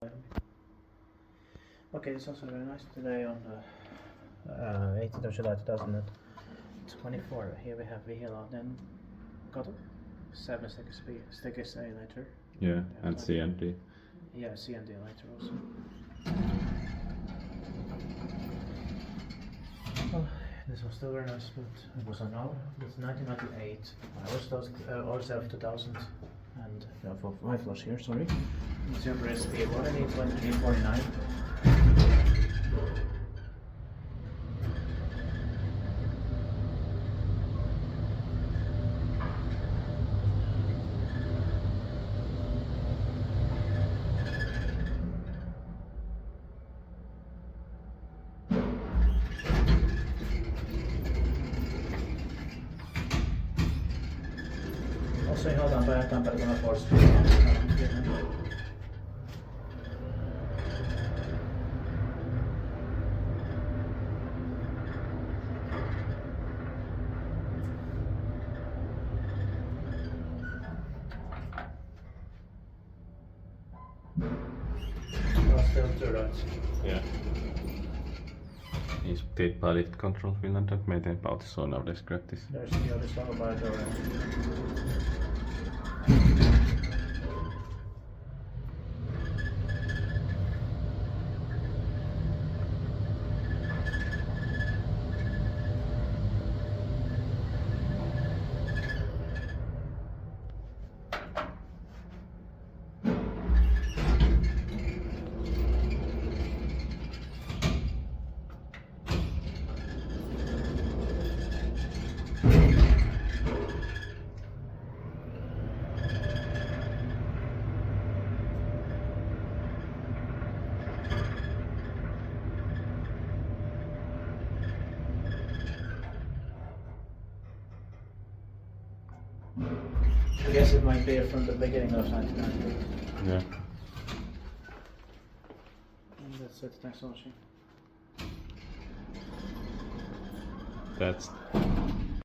Okay, it's also very nice today on the 18th of July 2024. Here we have Vihilahdenkatu, 7 stickers A later. Yeah, and C and D. Yeah, C and D later also. Well, this was still very nice, but it was an hour. It's 1998. I was also 2000 and for 5 floors here, sorry. Consumer recipe 1.849. Also in Hatanpää ja Tampere tämä Force. Still to right. Yeah. Inspected by Lift Control Finland and maintained by Otis, so nowadays grab this. There's the Otis logo by the door. I guess it might be from the beginning of 1998. Yeah. And that's it, thanks for watching. That's